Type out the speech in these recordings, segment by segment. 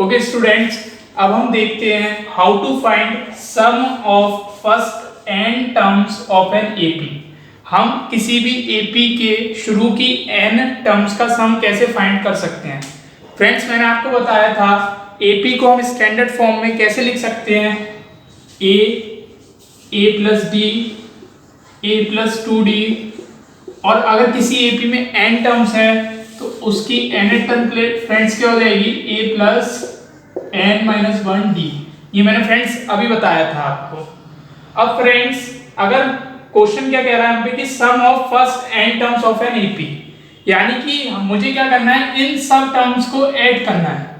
Okay students, अब हम देखते हैं how to find sum of first n terms of an AP. हम किसी भी एपी के शुरू की n टर्म्स का सम कैसे फाइंड कर सकते हैं। फ्रेंड्स, मैंने आपको बताया था एपी को हम स्टैंडर्ड फॉर्म में कैसे लिख सकते हैं, a plus D, a plus 2d, और अगर किसी एपी में n टर्म्स है तो उसकी nth टर्म फ्रेंड्स क्या हो जाएगी, a plus n minus 1d। ये मैंने फ्रेंड्स अभी बताया था आपको। अब फ्रेंड्स, अगर क्वेश्चन क्या कह रहा है हम पे कि sum of first n terms of an AP, यानी कि मुझे क्या करना है, इन सब टर्म्स को ऐड करना है।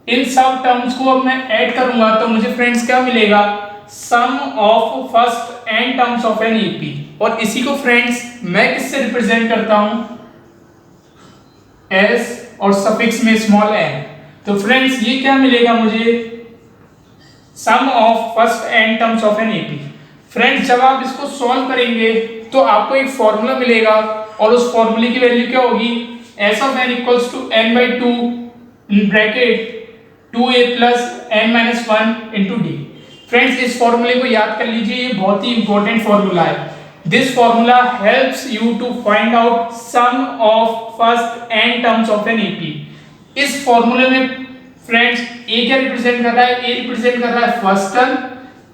इन सब टर्म्स को अब मैं ऐड करूंगा तो मुझे फ्रेंड्स क्या मिलेगा, sum of first n terms of an AP. और इसी को फ्रेंड्स मैं किससे रिप्रेजेंट करता हूं, s और सफिक्स में स्मॉल n। तो फ्रेंड्स ये क्या मिलेगा मुझे, sum of first n terms of an AP. Friends, जब आप इसको सॉल्व करेंगे तो आपको एक फॉर्मूला मिलेगा और उस फॉर्मूले की वैल्यू क्या होगी, s of n equals to n/2 in bracket 2a plus n minus 1 into d. Friends, इस फॉर्मूले को याद कर लीजिए, ये बहुत ही इंपॉर्टेंट फॉर्मूला है। This formula helps you to find out sum of first n terms of an AP. इस फॉर्मूले में फ्रेंड्स a क्या रिप्रेजेंट कर रहा है, a रिप्रेजेंट कर रहा है first term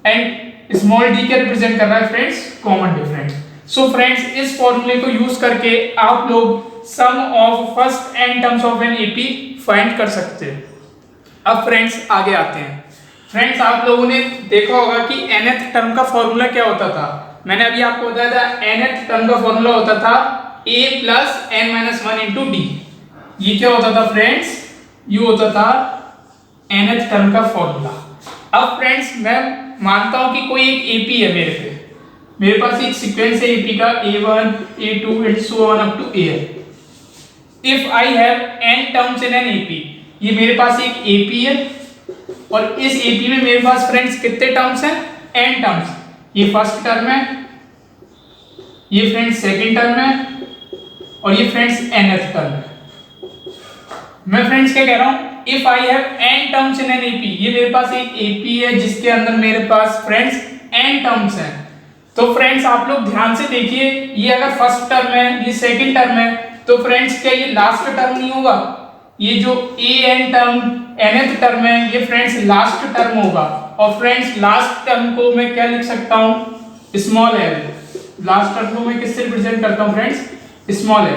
and small d क्या रिप्रेजेंट कर रहा है friends, common difference. So friends, इस फॉर्मूले को यूज करके आप लोग sum of first n terms of an AP find कर सकते हैं। अब फ्रेंड्स आगे आते हैं। फ्रेंड्स, आप लोगों ने देखा होगा कि nth टर्म का फॉर्मूला क्या होता था। मैंने अभी आपको बताया था nth टर्म का फॉर्मूला होता था a plus n minus 1 into D. ये क्या होता था फ्रेंड्स, ये होता था nth टर्म का फॉर्मूला। अब फ्रेंड्स, मैं मानता हूं कि कोई एक एपी है मेरे पास एक सीक्वेंस है एपी का a1 a2 and so on up to an। If I have n terms in an AP, ये मेरे पास एक एपी है और इस एपी में मेरे पास फ्रेंड्स कितने टर्म्स हैं, n टर्म्स। ये फर्स्ट टर्म है, ये फ्रेंड्स सेकंड टर्म है और ये फ्रेंड्स nth टर्म है। मैं फ्रेंड्स क्या कह रहा हूं, if I have n terms in an AP, ये मेरे पास एक एपी है जिसके अंदर मेरे पास फ्रेंड्स n टर्म्स हैं। तो फ्रेंड्स आप लोग ध्यान से देखिए, ये अगर फर्स्ट टर्म है, ये सेकंड टर्म है, तो फ्रेंड्स क्या ये लास्ट टर्म नहीं होगा, ये जो an टर्म nth टर्म है ये फ्रेंड्स लास्ट टर्म होगा। और फ्रेंड्स लास्ट टर्म को मैं क्या लिख सकता हूं, स्मॉल l। लास्ट टर्म को मैं किससे रिप्रेजेंट करता हूं फ्रेंड्स, स्मॉल l।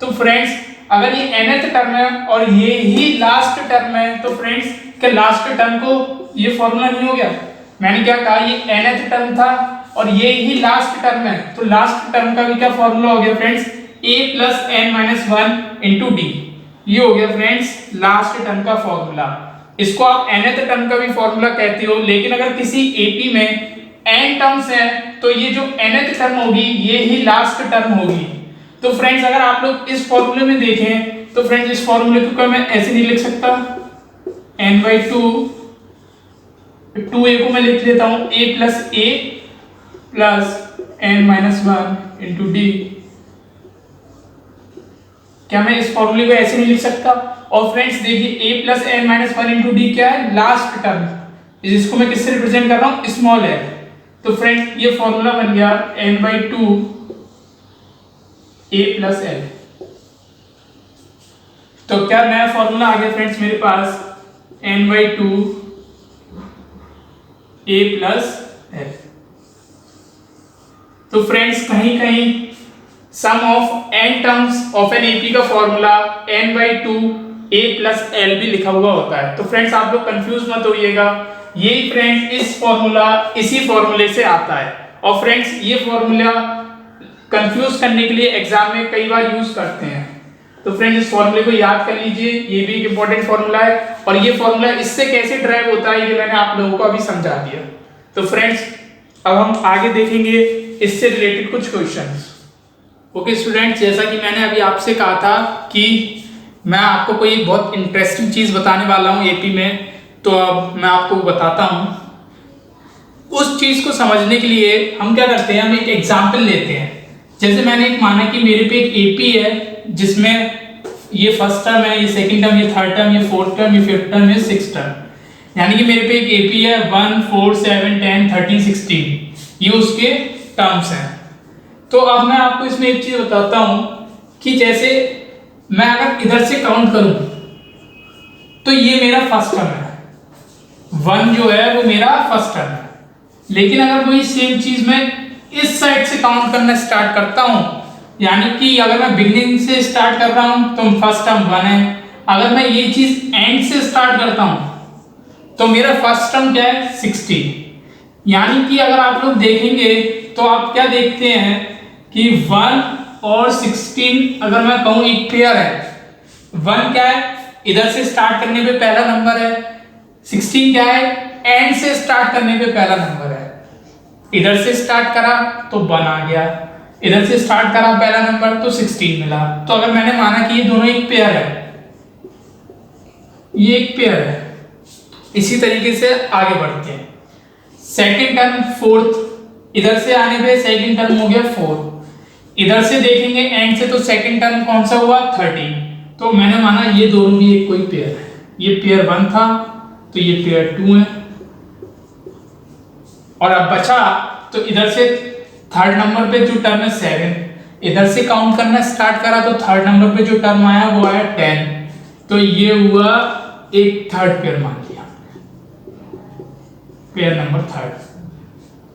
तो फ्रेंड्स अगर ये nth टर्म है और ये ही लास्ट टर्म है तो फ्रेंड्स क्या लास्ट टर्म को ये फॉर्मूला नहीं हो गया। मैंने क्या कहा, ये nth टर्म था और ये ही लास्ट टर्म है, तो लास्ट टर्म का भी क्या फॉर्मूला हो गया friends, a plus n minus 1 into D. ये हो गया फ्रेंड्स लास्ट टर्म का फॉर्मूला। इसको आप nth टर्म का भी फॉर्मूला कहते हो, लेकिन अगर किसी एपी में n टर्म्स है तो ये जो nth टर्म होगी ये ही लास्ट टर्म होगी। तो फ्रेंड्स अगर आप लोग इस फॉर्मूले में देखें तो फ्रेंड्स इस फॉर्मूले को क्या मैं ऐसे नहीं लिख सकता, n/2 2a को मैं लिख लेता हूं a plus n minus 1 into D. क्या मैं इस फॉर्मूले को ऐसे नहीं लिख सकता। और फ्रेंड्स देखिए a plus n minus 1 into D क्या है, लास्ट टर्म, जिसको मैं किससे रिप्रेजेंट कर रहा हूं, स्मॉल l। तो फ्रेंड्स ये फॉर्मूला बन गया n/2 a प्लस l। तो क्या नया फॉर्मूला आ गया फ्रेंड्स मेरे पास, n/2 a प्लस l। तो फ्रेंड्स कहीं कहीं sum of n terms of an AP का formula n/2 a plus l भी लिखा हुआ होता है। तो फ्रेंड्स आप लोग कंफ्यूज मत होइएगा, ये फ्रेंड्स इस फॉर्मूला इसी फॉर्मूले से आता है। और फ्रेंड्स ये फॉर्मूला कंफ्यूज करने के लिए एग्जाम में कई बार यूज करते हैं। तो फ्रेंड्स इस फॉर्मूले को याद कर लीजिए, ये भी एक इंपॉर्टेंट फॉर्मूला है और ये फॉर्मूला इससे कैसे ड्राइव होता है ये मैंने आप लोगों को अभी समझा दिया। तो फ्रेंड्स अब हम आगे देखेंगे इससे रिलेटेड कुछ क्वेश्चंस। ओके स्टूडेंट्स, जैसा कि मैंने अभी आपसे कहा था कि मैं आपको कोई बहुत इंटरेस्टिंग चीज बताने वाला हूं एपी में, तो अब मैं आपको बताता हूं। उस चीज को समझने के लिए हम क्या करते हैं, हम एक एग्जांपल लेते हैं। जैसे मैंने एक माना कि मेरे पे एक एपी है जिसमें ये फर्स्ट टर्म है, ये सेकंड टर्म, ये थर्ड टर्म, ये फोर्थ टर्म, ये फिफ्थ टर्म, ये सिक्स्थ टर्म। यानी कि मेरे पे एक एपी है 1 4 7 10 13 16, ये उसके टर्म्स हैं। तो अब मैं आपको इसमें एक चीज बताता हूं कि जैसे मैं अगर इधर से काउंट करूं तो ये मेरा फर्स्ट टर्म है, 1 जो है वो मेरा फर्स्ट टर्म है। लेकिन अगर वही सेम चीज मैं इस साइड से काउंट करना स्टार्ट करता हूं, यानी कि अगर मैं बिगिनिंग से स्टार्ट कर रहा हूं तो फर्स्ट टर्म 1 है। अगर मैं ये चीज एंड से स्टार्ट करता हूं तो मेरा फर्स्ट टर्म क्या है 16। यानी कि अगर आप लोग देखेंगे तो आप क्या देखते हैं कि 1 और 16 अगर मैं कहूं एक पेयर है। 1 क्या है, इधर से स्टार्ट करने पे पहला नंबर है, 16 क्या है, एंड से स्टार्ट करने पे पहला नंबर है। इधर से स्टार्ट करा तो 1 आ गया, इधर से स्टार्ट करा पहला नंबर तो 16 मिला। तो अगर मैंने माना कि ये दोनों एक पेयर है, ये एक पेयर है, इसी तरीके से आगे बढ़ते हैं। सेकंड टर्म फोर्थ, इधर से आने पे सेकंड टर्म हो गया 4, इधर से देखेंगे एंड से तो सेकंड टर्म कौन सा हुआ 13। तो मैंने माना ये दोनों भी एक कोई पेयर है, ये पेयर 1 था तो ये पेयर 2 है। और अब बचा तो इधर से थर्ड नंबर पे जो टर्म है 7, इधर से काउंट करना स्टार्ट करा तो थर्ड नंबर पे जो टर्म आया वो आया 10। तो ये हुआ एक थर्ड पेयर मान लिया, पेयर नंबर थर्ड।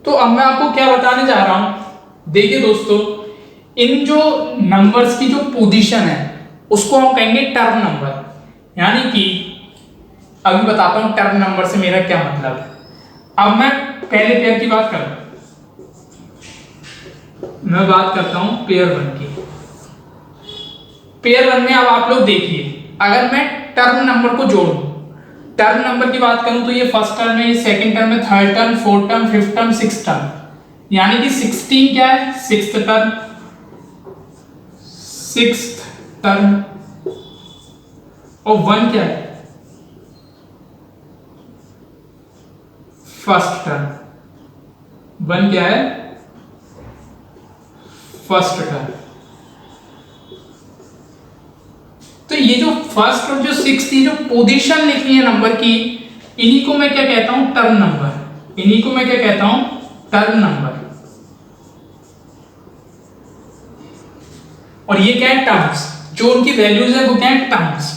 तो अब मैं आपको क्या बताने जा रहा हूं, देखिए दोस्तों, इन जो नंबर्स की जो पोजीशन है उसको हम कहेंगे टर्म नंबर। यानी कि अभी बताता हूं टर्म नंबर से मेरा क्या मतलब है। अब मैं पहले पेयर की बात करूं, मैं बात करता हूं पेयर 1 की। पेयर 1 में अब आप लोग देखिए, अगर मैं टर्म नंबर को जोड़ूं, टर्म नंबर की बात करूं तो ये फर्स्ट टर्म है, ये सेकंड टर्म है, third term, fourth term, fifth term, sixth term. यानी कि 16 क्या है, सिक्स्थ टर्म, सिक्स्थ टर्म। और 1 क्या है, फर्स्ट टर्म। 1 क्या है, फर्स्ट टर्म। तो ये जो फर्स्ट और जो सिक्स्थ जो पोजीशन लिखी है नंबर की, इन्हीं को मैं क्या कहता हूं, टर्म नंबर। इन्हीं को मैं क्या कहता हूं, टर्म नंबर। और ये क्या है, टर्म्स। जो उनकी वैल्यूज है वो क्या है, टर्म्स।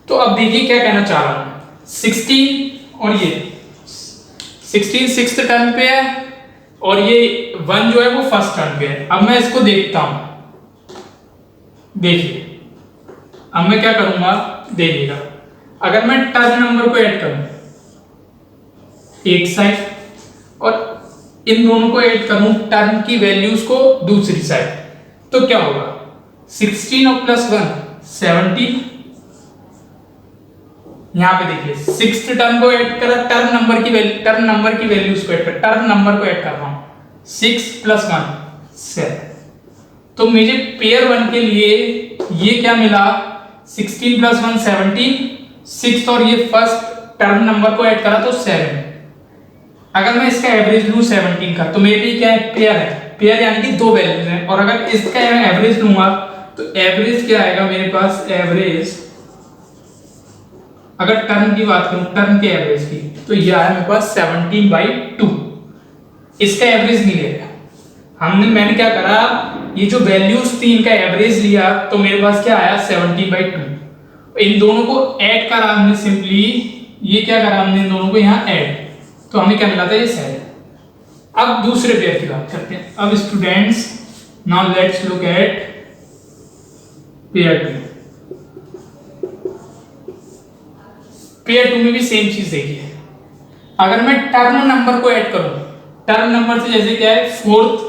तो अब देखिए क्या कहना चाह रहा हूं, 16 और ये 16 सिक्स्थ टर्म पे है और ये 1 जो है वो फर्स्ट टर्म पे है। अब मैं इसको देखता हूं, देखिए अब मैं क्या करूंगा, देखिएगा, अगर मैं टर्म नंबर को ऐड करूं एक साइड और इन दोनों को ऐड करूं टर्म की वैल्यूज को दूसरी साइड, तो क्या होगा, 16 और प्लस 1 17। यहां पे देखिए सिक्स्थ टर्म को ऐड करा, टर्म नंबर की वैल्यूज को ऐड कर, टर्म नंबर को ऐड कर रहा हूं, 6 प्लस 1 7। तो मुझे पेयर 1 के लिए ये क्या मिला, 16 प्लस 1 17, 6 और ये फर्स्ट टर्म नंबर को ऐड करा तो 7। अगर मैं इसका एवरेज लूं 17 का, तो मेरे लिए क्या है, पेयर है, पेयर यानी कि 2 वैल्यूज हैं। और अगर इसका एवरेज लूंगा तो एवरेज क्या आएगा मेरे पास, एवरेज अगर टर्म की बात करूं, टर्म के एवरेज की, तो ये आया मेरे पास 17/2। इसका एवरेज नहीं लेगा मैंने क्या करा, ये जो वैल्यूज थी इनका एवरेज लिया तो मेरे पास क्या आया 17/2। इन दोनों को ऐड करा हमने, सिंपली ये क्या करा हमने, इन दोनों को यहाँ ऐड, तो हमें क्या मिला था, ये 7। अब दूसरे पेयर की बात करते हैं। अब students now let's look at pair 2। Pair 2 में भी सेम चीज देखिए, अगर मैं टर्म नंबर को ऐड करूं, टर्म नंबर से जैसे क्या है, फोर्थ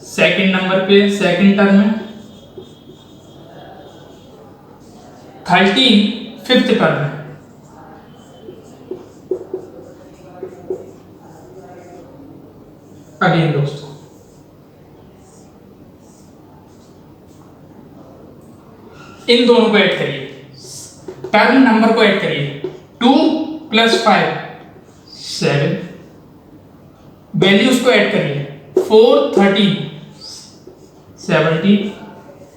सेकंड नंबर पे सेकंड टर्म में, 13 फिफ्थ टर्म में। अगेन दोस्तों इन दोनों को ऐड करिए, टर्म नंबर को ऐड करिए, 2 प्लस 5 7, वैल्यूज को ऐड करिए, 4 13 17,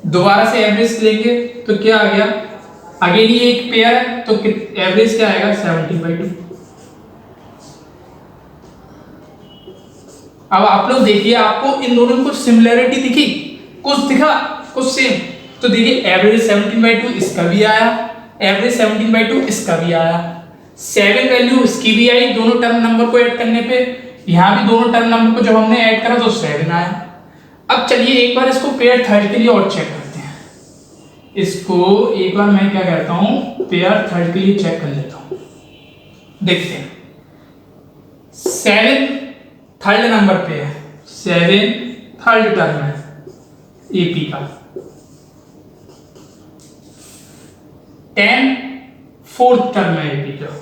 दोबारा से एवरेज लेंगे तो क्या आ गया, अगेन ये एक पेयर है तो एवरेज क्या आएगा 17/2। अब आप लोग देखिए, आपको इन दोनों में कुछ सिमिलरिटी दिखी, कुछ दिखा, कुछ सेम। तो देखिए एवरेज 17/2 इसका भी आया, एवरेज 17/2 इसका भी आया, 7 वैल्यू इसकी भी आई दोनों टर्म नंबर को ऐड करने पे। यहाँ भी दोनों टर्म नंबर को जब हमने ऐड करा तो 7 आया। अब चलिए एक बार इसको पेयर थर्ड के लिए और चेक करते हैं। इसको एक बार मैं क्या कहता हूँ, पेयर थर्ड के लिए चेक कर लेता हूँ। देखते हैं 7 थर्ड नंबर पे है, 7 थर्ड टर्म है एपी का, 10 फोर्थ टर्म है एपी का।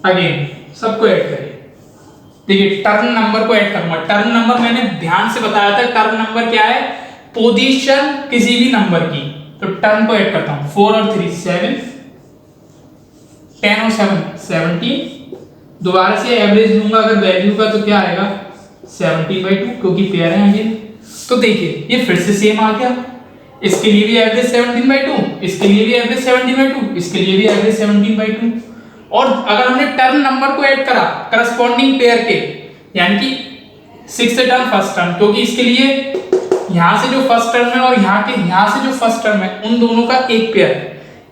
अगेन सबको ऐड करिए। देखिए टर्म नंबर को ऐड करूंगा। टर्म नंबर मैंने ध्यान से बताया था, टर्म नंबर क्या है, पोजीशन किसी भी नंबर की। तो टर्म को ऐड करता हूं, 4 और 3 7, 10 और 7 17। दोबारा से एवरेज लूंगा अगर वैल्यू का तो क्या आएगा 17/2 क्योंकि पेयर है अगेन। तो देखिए ये फिर से सेम आ गया, इसके लिए भी एवरेज 17/2, इसके लिए भी एवरेज 17/2, इसके लिए भी एवरेज 17/2। और अगर हमने टर्म नंबर को ऐड करा करस्पॉन्डिंग पेयर के, यानी कि 6th टर्म फर्स्ट टर्म, क्योंकि इसके लिए यहां से जो फर्स्ट टर्म है और यहां से जो फर्स्ट टर्म है उन दोनों का एक पेयर।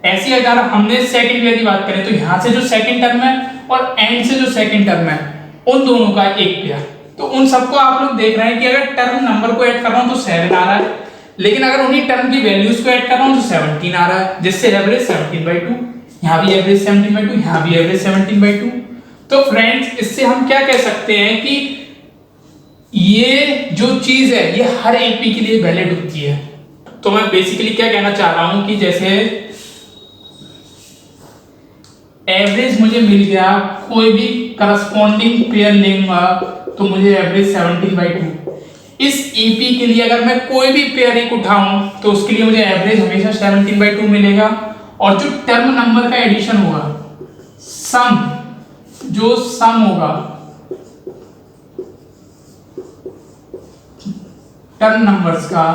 ऐसे अगर हमने सेकंड पेयर की बात करें तो यहां से जो सेकंड टर्म है और एंड से जो सेकंड टर्म है उन दोनों का एक पेयर। तो उन सबको आप लोग देख रहे हैं कि अगर टर्म नंबर को ऐड कर रहा हूं तो 7 आ रहा है, लेकिन अगर उन्हीं टर्म की वैल्यूज को ऐड कर रहा हूं तो 17 आ रहा है, जिससे एवरेज 17/2। यहाँ भी एवरेज 17/2, यहाँ भी एवरेज 17/2। तो फ्रेंड्स इससे हम क्या कह सकते हैं कि ये जो चीज है ये हर एपी के लिए वैलिड होती है। तो मैं बेसिकली क्या कहना चाह रहा हूं कि जैसे एवरेज मुझे मिल गया, कोई भी करस्पॉन्डिंग पेयर लेंगे तो मुझे एवरेज 17/2। इस एपी के लिए अगर मैं कोई भी पेयर एक उठाऊं तो उसके लिए मुझे एवरेज हमेशा 17/2 मिलेगा। और जो टर्म नंबर का एडिशन होगा, जो सम होगा टर्म नंबर्स का,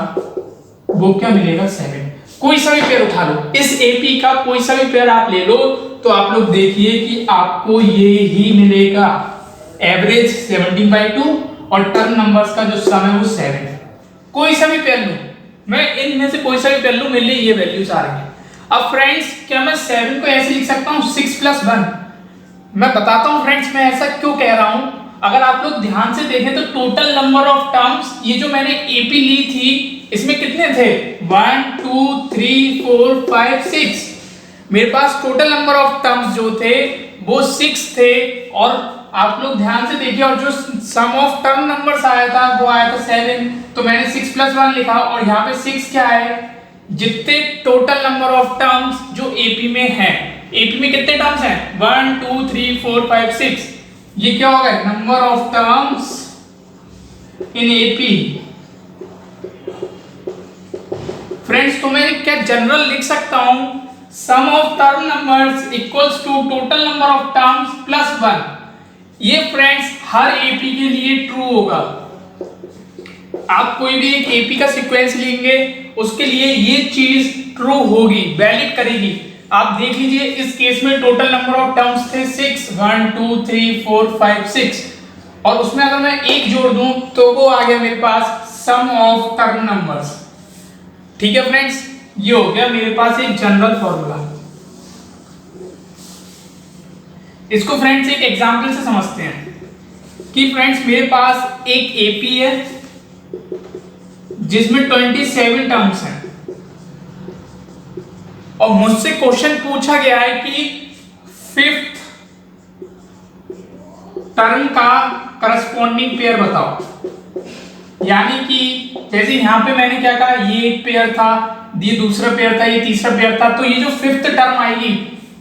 वो क्या मिलेगा 7। कोई सा भी पेयर उठा लो, इस एपी का कोई सा भी पेयर आप ले लो तो आप लोग देखिए कि आपको ये ही मिलेगा, एवरेज 17/2 और टर्म नंबर्स का जो सम है वो 7। कोई सा भी पेयर लूं, मैं इनमें से कोई सा भी पेयर लूं, मेरे लिए ये वैल्यूज आ रही है। अब फ्रेंड्स क्या मैं 7 को ऐसे लिख सकता हूं 6 + 1? मैं बताता हूं फ्रेंड्स मैं ऐसा क्यों कह रहा हूं। अगर आप लोग ध्यान से देखें तो टोटल नंबर ऑफ टर्म्स, ये जो मैंने एपी ली थी इसमें कितने थे, 1 2 3 4 5 6। मेरे पास टोटल नंबर ऑफ टर्म्स जो थे वो 6 थे। और आप लोग ध्यान से देखिए, और जो सम ऑफ टर्म नंबर्स आया था वो आया था 7। तो मैंने 6 + 1 लिखा और यहाँ पे 6 क्या है, जितने टोटल नंबर ऑफ टर्म्स जो एपी में है, एपी में कितने टर्म्स हैं 1 2 3 4 5 6, ये क्या होगा number of terms in AP. Friends तो मैं क्या जनरल लिख सकता हूं, sum of term numbers equals to total number of terms plus 1। ये फ्रेंड्स हर एपी के लिए ट्रू होगा। आप कोई भी एक एपी का सीक्वेंस लेंगे उसके लिए ये चीज ट्रू होगी, वैलिड करेगी। आप देख लीजिए इस केस में टोटल नंबर ऑफ टर्म्स थे 6, 1 2 3 4 5 6, और उसमें अगर मैं एक जोड़ दूं तो वो आ गया मेरे पास सम ऑफ टर्म नंबर्स। ठीक है फ्रेंड्स, ये हो गया मेरे पास एक जनरल फॉर्मूला। इसको फ्रेंड्स एक एग्जांपल से समझते हैं कि फ्रेंड्स मेरे पास एक एपी है जिसमें 27 टर्म्स हैं और मुझसे क्वेश्चन पूछा गया है कि 5th टर्म का करस्पॉन्डिंग पेयर बताओ। यानी कि जैसे यहां पे मैंने क्या कहा, ये एक पेयर था, ये दूसरा पेयर था, ये तीसरा पेयर था, तो ये जो 5th टर्म आएगी,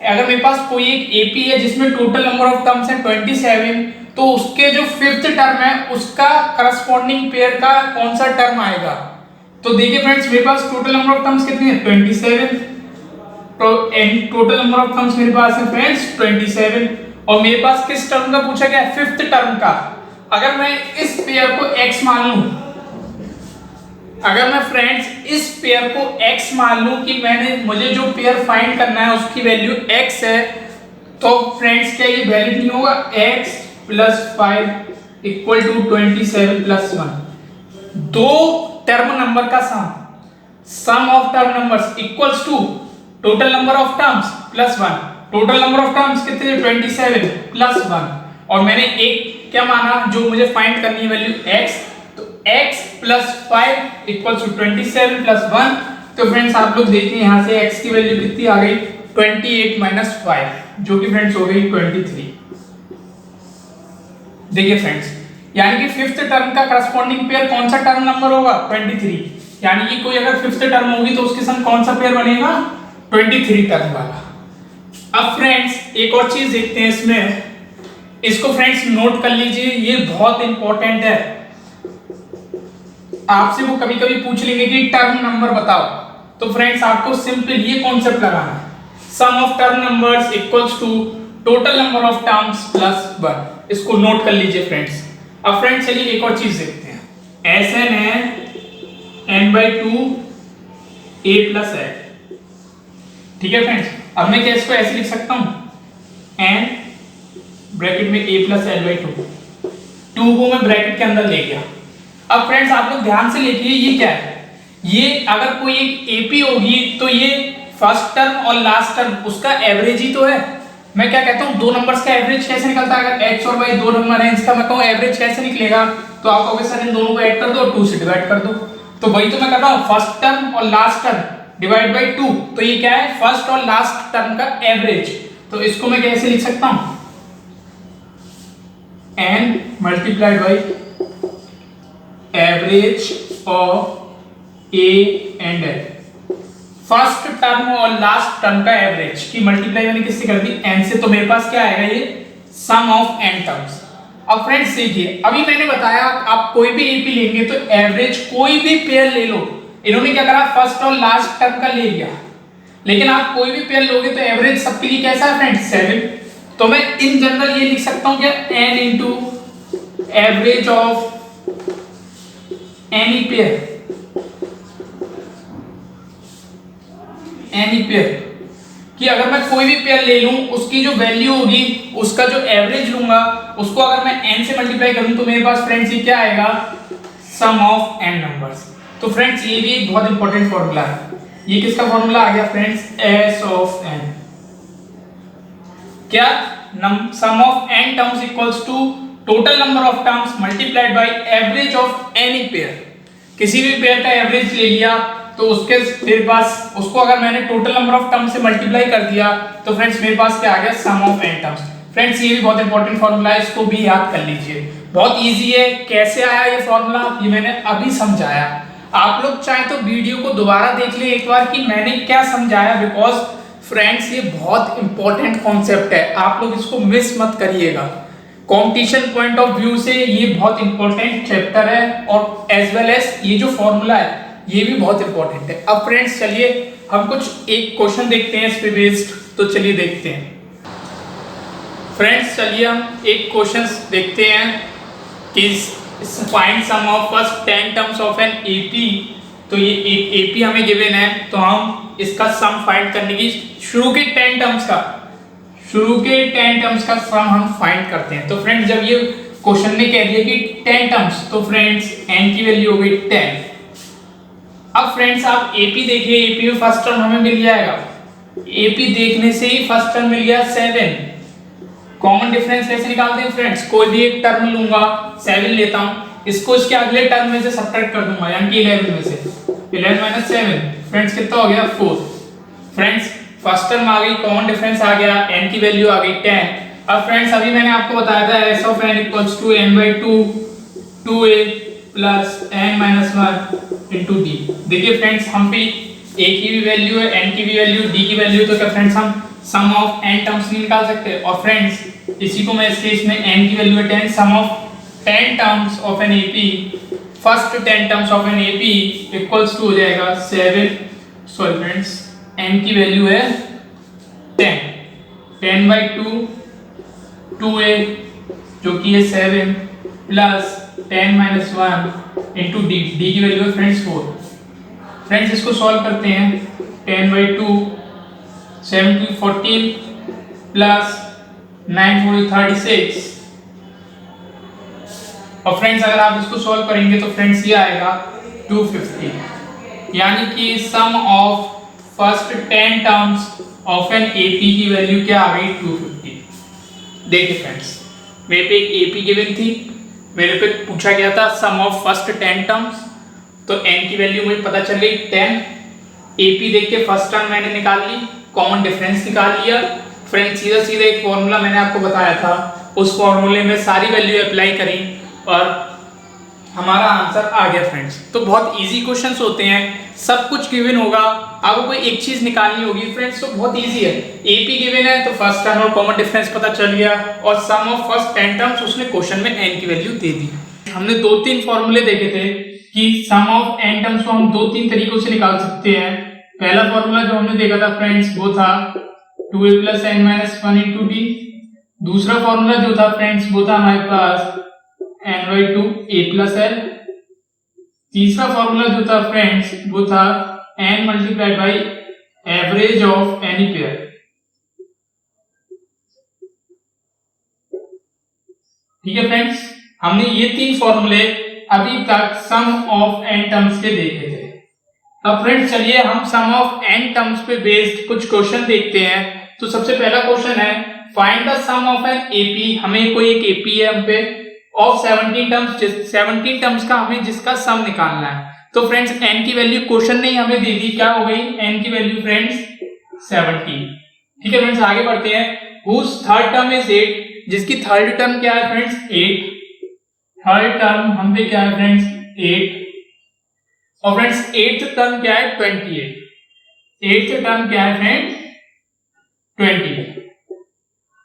अगर मेरे पास कोई एक एपी है जिसमें टोटल नंबर ऑफ टर्म्स है 27, तो उसके जो 5th टर्म है उसका करस्पॉन्डिंग पेयर का कौन सा टर्म आएगा। तो देखिए फ्रेंड्स मेरे पास टोटल नंबर ऑफ टर्म्स कितने हैं 27, तो टोटल नंबर ऑफ टर्म्स मेरे पास है फ्रेंड्स 27, और मेरे पास किस टर्म का पूछा गया है 5th टर्म का। अगर मैं इस पेयर को x मान लूं, अगर मैं फ्रेंड्स इस पेयर को x मान लूं कि मुझे जो पेयर फाइंड करना है उसकी वैल्यू x है, तो फ्रेंड्स क्या ये वैलिड नहीं होगा? x + 5 = 27 + 1, दो टर्म नंबर का sum of term numbers equals to total number of terms plus 1। Total number of terms कितने? 27 + 1, और मैंने एक क्या माना जो मुझे फाइंड करनी है वैल्यू x, तो x + 5 = 27 + 1। तो फ्रेंड्स आप लोग देखिए यहां से x की वैल्यू कितनी आ गई? 28 - 5, जो कि फ्रेंड्स हो गई 23। देखिए फ्रेंड्स, यानी कि फिफ्थ टर्म का करस्पॉन्डिंग पेयर कौन सा टर्म नंबर होगा? 23। यानी कि कोई अगर फिफ्थ टर्म होगी तो उसके संग कौन सा पेयर बनेगा? 23 टर्म वाला। अब फ्रेंड्स एक और चीज देखते हैं इसमें, इसको फ्रेंड्स नोट कर लीजिए, ये बहुत इंपॉर्टेंट है। आपसे वो कभी कभी पूछ लेंगे कि टर्म नंबर बताओ, तो फ्रेंड्स आपको सिंपल ये कॉन्सेप्ट लगाना है, sum of term numbers equals to total number of terms plus 1। इसको नोट कर लीजिए फ्रेंड्स। अब फ्रेंड्स चलिए एक और चीज देखते हैं, Sn है n/2 a + l, ठीक है फ्रेंड्स। अब मैं क्या इसको ऐसे लिख सकता हूं, n ब्रैकेट में a + l/2, 2 को मैं ब्रैकेट के अंदर ले गया। अब फ्रेंड्स आप लोग ध्यान से देखिए, ये क्या है? ये अगर कोई एक AP होगी तो ये फर्स्ट टर्म और लास्ट टर्म उसका एवरेज ही तो है। मैं क्या कहता हूं, दो नंबर्स का एवरेज कैसे निकलता है? अगर x और y दो नंबर हैं, इसका मैं कहूं एवरेज कैसे निकलेगा? तो आप कहोगे सर इन दोनों को ऐड कर दो और 2 से डिवाइड कर दो। तो वही तो मैं कर रहा हूं, फर्स्ट टर्म और लास्ट टर्म डिवाइड बाय 2। तो ये क्या है? फर्स्ट और लास्ट टर्म का एवरेज। तो इसको मैं कैसे लिख सकता हूं? n × average of a and l, first term और लास्ट टर्म का एवरेज की मल्टीप्लाई मैंने किससे कर दी? n से। तो मेरे पास क्या आएगा? ये सम ऑफ n टर्म्स। अब फ्रेंड्स देखिए, अभी मैंने बताया आप कोई भी AP लेंगे तो एवरेज कोई भी पेयर ले लो। इन्होंने क्या करा? फर्स्ट और लास्ट टर्म का ले लिया, लेकिन आप कोई भी पेयर लोगे तो एवरेज सबके लिए कैसा है फ्रेंड्स? 7। तो मैं इन जनरल ये लिख सकता हूं क्या? n × average of any pair, any pair, कि अगर मैं कोई भी पेयर ले लूं उसकी जो वैल्यू होगी उसका जो एवरेज लूंगा उसको अगर मैं n से मल्टीप्लाई करूं तो मेरे पास फ्रेंड्स ये क्या आएगा? सम ऑफ n नंबर्स। तो फ्रेंड्स ये भी एक बहुत इंपॉर्टेंट फॉर्मूला है। ये किसका फॉर्मूला आ गया फ्रेंड्स? s of n। क्या? Sum of n terms equals to total number of terms multiplied by average of any pair. किसी भी पेयर का एवरेज ले लिया तो उसके मेरे पास उसको अगर मैंने टोटल नंबर ऑफ टर्म्स से मल्टीप्लाई कर दिया तो फ्रेंड्स मेरे पास क्या आ गया? सम ऑफ n टर्म्स। फ्रेंड्स ये भी बहुत इंपॉर्टेंट फॉर्मूला है, इसको भी याद कर लीजिए। बहुत इजी है। कैसे आया ये फॉर्मूला ये मैंने अभी समझाया। आप लोग चाहे तो वीडियो को दोबारा देख ले एक बार कि मैंने क्या समझाया, बिकॉज फ्रेंड्स ये बहुत इंपॉर्टेंट कॉन्सेप्ट है, आप लोग इसको मिस मत करिएगा। कंपटीशन पॉइंट ऑफ व्यू से ये बहुत इंपॉर्टेंट चैप्टर है, और एज वेल एज ये जो फॉर्मूला है ये भी बहुत इंपॉर्टेंट है। अब फ्रेंड्स चलिए हम कुछ एक क्वेश्चन देखते हैं इस पे बेस्ड, तो चलिए देखते हैं फ्रेंड्स। चलिए हम एक क्वेश्चन देखते हैं कि find sum of first 10 terms of an AP. तो ये एक एपी हमें गिवन है, तो हम इसका सम फाइंड करने की शुरू के 10 टर्म्स का सम हम फाइंड करते हैं। तो फ्रेंड्स जब ये क्वेश्चन ने कह दिया कि 10 टर्म्स, तो फ्रेंड्स n की वैल्यू हो गई 10। अब फ्रेंड्स आप AP देखिए, AP में फर्स्ट टर्म हमें मिल जाएगा, AP देखने से ही फर्स्ट टर्म मिल गया 7। कॉमन डिफरेंस कैसे निकालते हैं फ्रेंड्स? कोई भी एक टर्म लूंगा, 7 लेता हूं, इसको इसके अगले टर्म में से सबट्रैक्ट कर दूंगा, यानी कि 11 में से 11 - 7 फ्रेंड्स कितना हो गया? 4। फ्रेंड्स फर्स्ट टर्म आ गई, कॉमन डिफरेंस आ गया, n की वैल्यू आ गई 10। अब फ्रेंड्स अभी मैंने आपको बताया था s of n = n/2 2a + n - 1 into d। देखिए फ्रेंड्स हम पे a की भी वैल्यू है, n की भी वैल्यू, d की वैल्यू, तो क्या फ्रेंड्स हम सम ऑफ n टर्म्स निकाल सकते हैं। और फ्रेंड्स इसी को मैं इस केस में n की वैल्यू है 10, sum of 10 terms of an AP, first 10 terms of an AP equals to हो जाएगा 7। सॉरी फ्रेंड्स n की वैल्यू है 10, 10/2 2a जो कि है 7 plus 10 minus 1 into d, d की वैल्यू है फ्रेंड्स 4। फ्रेंड्स इसको सॉल्व करते हैं। 10/2 7 2 14 प्लस 9 4 36। और फ्रेंड्स अगर आप इसको सॉल्व करेंगे तो फ्रेंड्स ये आएगा 250, यानी कि sum of first 10 terms of an AP की वैल्यू क्या आ गई 250। देखिए फ्रेंड्स मेरे पे एक एपी गिवन थी, मेरे पे पूछा गया था सम ऑफ फर्स्ट 10 टर्म्स, तो एन की वैल्यू मुझे पता चल गई 10। एपी देख के फर्स्ट टर्म मैंने निकाल ली, कॉमन डिफरेंस निकाल लिया। फ्रेंड्स सीधा सीधा एक फॉर्मूला मैंने आपको बताया था, उस फॉर्मूले में सारी वैल्यू अप्लाई करी और हमारा आंसर आ गया फ्रेंड्स। तो बहुत इजी क्वेश्चंस होते हैं, सब कुछ गिवन होगा, आपको कोई एक चीज निकालनी होगी फ्रेंड्स, तो बहुत इजी है। एपी गिवन है तो फर्स्ट टर्म और कॉमन डिफरेंस पता चल गया और सम ऑफ फर्स्ट 10 टर्म्स उसने क्वेश्चन में एन की वैल्यू दे दी। हमने 2-3 फॉर्मूले देखे थे कि सम ऑफ एन टर्म्स को हम 2-3 तरीकों से निकाल सकते हैं। पहला फॉर्मूला जो हमने देखा था फ्रेंड्स वो था 2a + n - 1 * d। दूसरा फॉर्मूला जो था फ्रेंड्स वो था हमारे पास n/2 a + l। तीसरा फॉर्मूला जो था फ्रेंड्स वो था n × average of any pair. ठीक है फ्रेंड्स, हमने ये 3 फॉर्मूले अभी तक सम ऑफ n टर्म्स के देखे थे। अब फ्रेंड्स चलिए हम सम ऑफ n टर्म्स पे बेस्ड कुछ क्वेश्चन देखते हैं। तो सबसे पहला क्वेश्चन है find the sum of an AP. हमें कोई एक एपी है हम पे ऑफ 17 टर्म्स, 17 टर्म्स का हमें जिसका सम निकालना है। तो फ्रेंड्स n की वैल्यू क्वेश्चन ने हमें दे दी, क्या हो गई n की वैल्यू फ्रेंड्स 17। ठीक है फ्रेंड्स आगे बढ़ते हैं। whose थर्ड टर्म इज 8, जिसकी थर्ड टर्म क्या है फ्रेंड्स 8। थर्ड टर्म हम पे क्या है फ्रेंड्स 8 और फ्रेंड्स 8th टर्म क्या है 28। 8th टर्म क्या है फ्रेंड्स 28।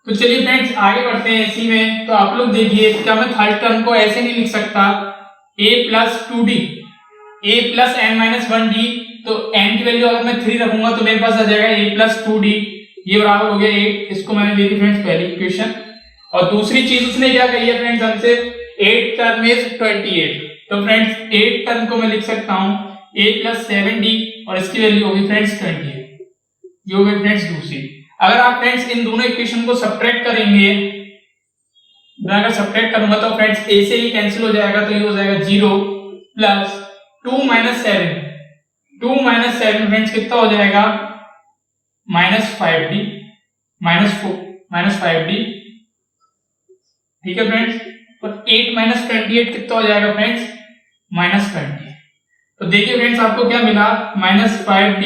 तो चलिए फ्रेंड्स आगे बढ़ते हैं इसी में। तो आप लोग देखिए क्या मैं थर्ड टर्म को ऐसे नहीं लिख सकता a + 2d, a + n-1d। तो n की वैल्यू अगर मैं 3 रखूंगा तो मेरे पास आ जाएगा a + 2d, ये बराबर हो गया 8। इसको मैंने ले ली फ्रेंड्स पहली इक्वेशन। और दूसरी चीज उसने क्या कही है फ्रेंड्स हमसे 8 टर्म इज 28। तो फ्रेंड्स 8 टर्म को मैं लिख सकता हूं a + 7d और इसकी वैल्यू होगी फ्रेंड्स 28। ये हो गई फ्रेंड्स दूसरी। अगर आप फ्रेंड्स इन दोनों इक्वेशन को सब्ट्रैक्ट करेंगे, मैं अगर सब्ट्रैक्ट करूंगा तो फ्रेंड्स a से ही कैंसिल हो जाएगा, तो ये हो जाएगा 0 प्लस 2 - 7। 2 - 7 फ्रेंड्स कितना हो जाएगा -5d -5d। ठीक है फ्रेंड्स, और 8 - 28 कितना हो जाएगा फ्रेंड्स -20। तो देखिए फ्रेंड्स आपको क्या मिला -5d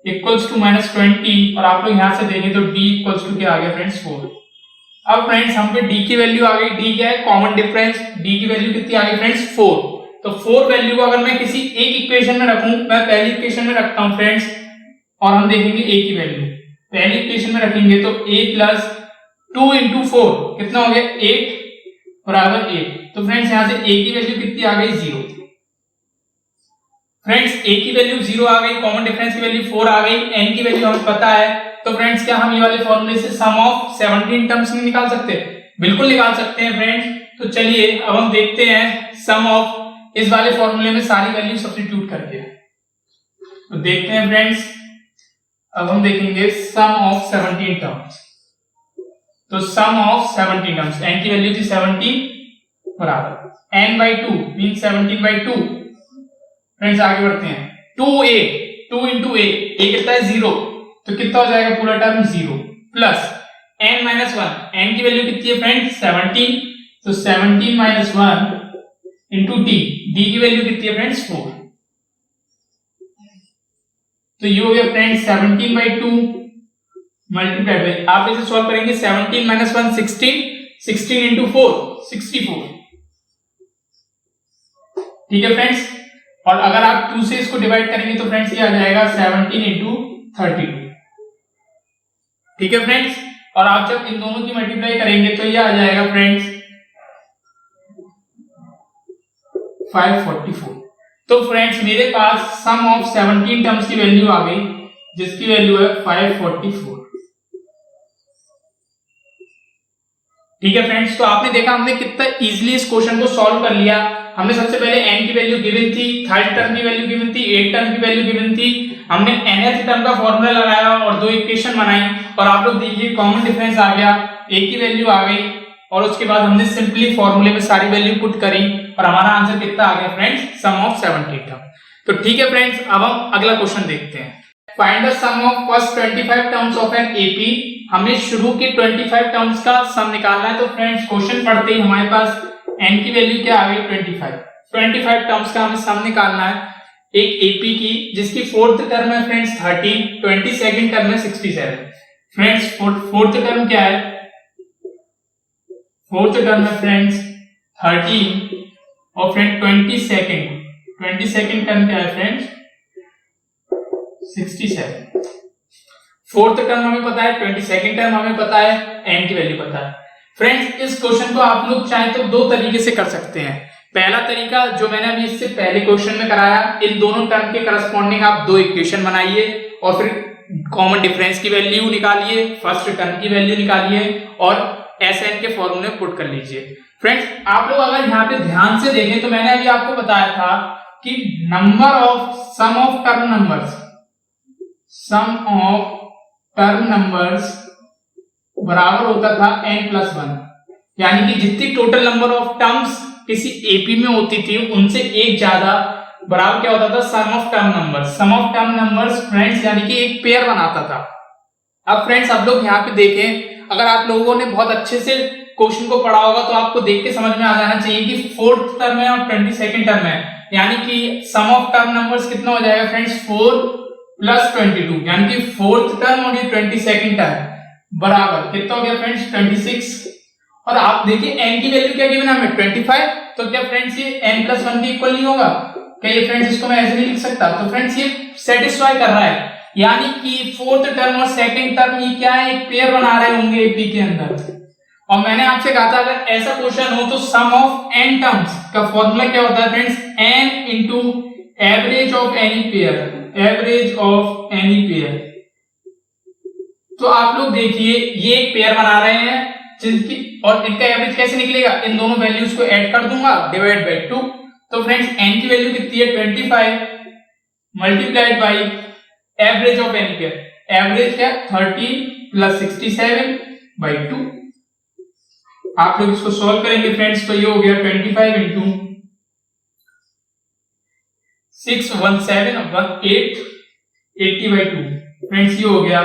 इक्वल्स टू -20 और आप लोग यहां से देखें तो d इक्वल्स टू क्या आ गया फ्रेंड्स 4। अब फ्रेंड्स हम पे d की वैल्यू आ गई, d क्या है कॉमन डिफरेंस, d की वैल्यू कितनी आ गई फ्रेंड्स 4। तो 4 वैल्यू को अगर मैं किसी एक इक्वेशन में रखूं, मैं पहली इक्वेशन में रखता हूं फ्रेंड्स और हम देखेंगे a की वैल्यू। पहली इक्वेशन में रखेंगे तो a + 2 × 4 कितना हो गया 8 बराबर 8। तो फ्रेंड्स यहां से a की वैल्यू कितनी आ गई 0। फ्रेंड्स a की वैल्यू 0 आ गई, कॉमन डिफरेंस की वैल्यू 4 आ गई, n की वैल्यू हमें पता है। तो फ्रेंड्स क्या हम ये वाले फॉर्मूले से सम ऑफ 17 टर्म्स नहीं निकाल सकते? बिल्कुल निकाल सकते हैं फ्रेंड्स। तो चलिए अब हम देखते हैं सम ऑफ इस वाले फॉर्मूले में सारी वैल्यू सब्स्टिट्यूट करके। तो देखते हैं फ्रेंड्स, अब हम देखेंगे सम ऑफ 17 टर्म्स। तो सम ऑफ 17 टर्म्स, n की वैल्यू थी 17 बराबर n/2 मीन 17/2। फ्रेंड्स आगे बढ़ते हैं 2a 2 × a कितना है 0, तो कितना हो जाएगा पूरा टर्म 0 प्लस n - 1, n की वैल्यू कितनी है फ्रेंड्स 17। तो 17 - 1 × d, d की वैल्यू कितनी है फ्रेंड्स 4। तो ये हो गया फ्रेंड्स 17/2 मल्टीप्लाई बाय, आप इसे सॉल्व करेंगे 17 - 1 16, 16 × 4 64। ठीक है फ्रेंड्स, और अगर आप 2 से इसको डिवाइड करेंगे तो फ्रेंड्स ये आ जाएगा 17 × 32। ठीक है फ्रेंड्स, और आप जब इन दोनों की मल्टीप्लाई करेंगे तो ये आ जाएगा फ्रेंड्स 544। तो फ्रेंड्स मेरे पास सम ऑफ 17 टर्म्स की वैल्यू आ गई, जिसकी वैल्यू है 544। ठीक है फ्रेंड्स, तो आपने देखा हमने कितना इजीली इस क्वेश्चन को सॉल्व कर लिया। हमने सबसे पहले n की वैल्यू गिवन थी, थर्ड टर्म की वैल्यू गिवन थी, एथ टर्म की वैल्यू गिवन थी, हमने nth टर्म का फॉर्मूला लगाया और दो इक्वेशन बनाई और आप लोग देखिए कॉमन डिफरेंस आ गया, a की वैल्यू आ गई और उसके बाद हमने सिंपली फॉर्मूले में सारी वैल्यू पुट करी और हमारा आंसर कितना आ गया फ्रेंड्स, सम ऑफ 70 टर्म। तो ठीक है फ्रेंड्स, अब हम अगला क्वेश्चन देखते हैं। Find the sum of first 25 terms of an AP. हमें शुरू के 25 टर्म्स का सम निकालना है। तो फ्रेंड्स क्वेश्चन पढ़ते ही हमारे पास n की वैल्यू क्या आ गई 25 टर्म्स का हमें सम निकालना है एक एपी की, जिसकी फोर्थ टर्म है फ्रेंड्स 13, 22nd टर्म है 67। फ्रेंड्स फोर्थ टर्म क्या है, फोर्थ टर्म है फ्रेंड्स 13 और फ्रेंड 22nd टर्म क्या है फ्रेंड्स 67। फोर्थ टर्म हमें पता है, 22nd टर्म हमें पता है, n की वैल्यू पता है। फ्रेंड्स इस क्वेश्चन को आप लोग चाहे तो दो तरीके से कर सकते हैं। पहला तरीका जो मैंने अभी इससे पहले क्वेश्चन में कराया, इन दोनों टर्म के करस्पॉन्डिंग आप दो इक्वेशन बनाइए और फिर कॉमन डिफरेंस की वैल्यू निकालिए, फर्स्ट टर्म की वैल्यू निकालिए और Sn के फॉर्मूले पुट कर लीजिए। फ्रेंड्स आप लोग अगर यहाँ पे ध्यान से देखें तो मैंने अभी आपको बताया था कि सम ऑफ टर्म नंबर्स बराबर होता था n+1, यानी कि जितनी टोटल नंबर ऑफ टर्म्स किसी एपी में होती थी उनसे एक ज्यादा बराबर क्या होता था, सम ऑफ टर्म नंबर्स फ्रेंड्स, यानी कि एक पेयर बनाता था। अब फ्रेंड्स आप लोग यहाँ पे देखें, अगर आप लोगों ने बहुत अच्छे से क्वेश्चन को पढ़ा होगा तो आपको देख के समझ में आ जाना चाहिए कि फोर्थ टर्म है और 22nd टर्म है, यानी कि सम ऑफ टर्म नंबर्स कितना हो जाएगा फ्रेंड्स 4 + 22, यानी कि फोर्थ टर्म और ये 22nd टर्म बराबर कितना हो गया फ्रेंड्स 26। और आप देखिए n की वैल्यू क्या गिवन है हमें 25, तो क्या फ्रेंड्स ये n+1 के इक्वल नहीं होगा क्या? ये फ्रेंड्स इसको मैं ऐसे नहीं लिख सकता। तो फ्रेंड्स ये सेटिस्फाई कर रहा है, यानी कि फोर्थ टर्म और सेकंड टर्म ये क्या है, एक पेयर बना रहे होंगे एपी के अंदर। और मैंने आपसे कहा था अगर ऐसा क्वेश्चन हो तो सम ऑफ n टर्म्स का फॉर्मूला क्या होता है friends, n into average of any pair. तो आप लोग देखिए ये एक पेयर बना रहे हैं जिनकी, और इनका एवरेज कैसे निकलेगा, इन दोनों वैल्यूज को ऐड कर दूंगा डिवाइड बाय 2। तो फ्रेंड्स n की वैल्यू कितनी है 25 multiplied by average of any pair, average क्या 13 + 67 बाय 2। आप लोग इसको सॉल्व करेंगे फ्रेंड्स, तो ये हो गया 25 इंटू 617 80 बाय 2। फ्रेंड्स ये हो गया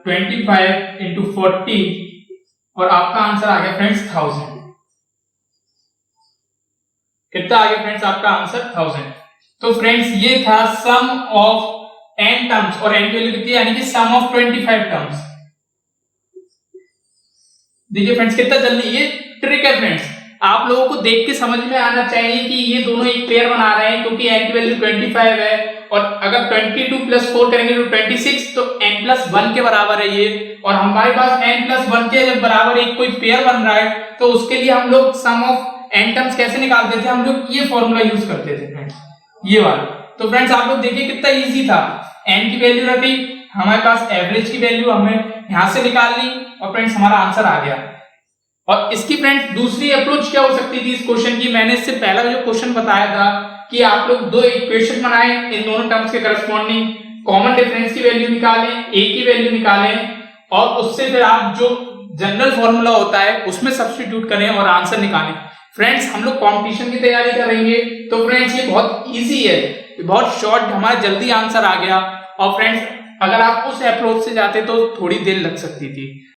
25 इंटू 40 और आपका आंसर आ गया फ्रेंड्स 1000। कितना आ गया फ्रेंड्स आपका आंसर 1000। तो फ्रेंड्स ये था सम ऑफ n टर्म्स और n की वैल्यू कितनी है, यानी कि सम ऑफ 25 टर्म्स। देखिए फ्रेंड्स कितना जल्दी, ये ट्रिक है फ्रेंड्स, आप लोगों को देख के समझ में आना चाहिए कि ये दोनों एक पेयर बना रहे हैं, क्योंकि n की वैल्यू 25 है और अगर 22 + 4 करेंगे तो 26, तो n+1 के बराबर है ये। और हमारे पास n+1 के जब बराबर एक कोई पेयर बन रहा है तो उसके लिए हम लोग सम ऑफ n टर्म्स कैसे निकालते थे, हम लोग ये फॉर्मूला यूज करते थे फ्रेंड्स, ये वाला। तो फ्रेंड्स आप लोग देखिए कितना इजी था, n की वैल्यू रखी, हमारे पास एवरेज की वैल्यू हमें यहां से निकाल ली और फ्रेंड्स हमारा आंसर आ गया। और इसकी फ्रेंड्स दूसरी अप्रोच क्या हो सकती थी इस क्वेश्चन की, मैंने इससे पहला जो क्वेश्चन बताया था कि आप लोग दो इक्वेशन बनाएं, इन दोनों टर्म्स के करस्पॉन्डिंग कॉमन डिफरेंस की वैल्यू निकालें, a की वैल्यू निकालें और उससे फिर आप जो जनरल फॉर्मूला होता है उसमें सब्स्टिट्यूट करें और आंसर निकालें। फ्रेंड्स हम लोग कंपटीशन की तैयारी करेंगे तो फ्रेंड्स ये बहुत इजी है, बहुत शॉर्ट, हमारा जल्दी आंसर आ गया। और फ्रेंड्स अगर आप उस अप्रोच से जाते तो थोड़ी देर लग सकती थी।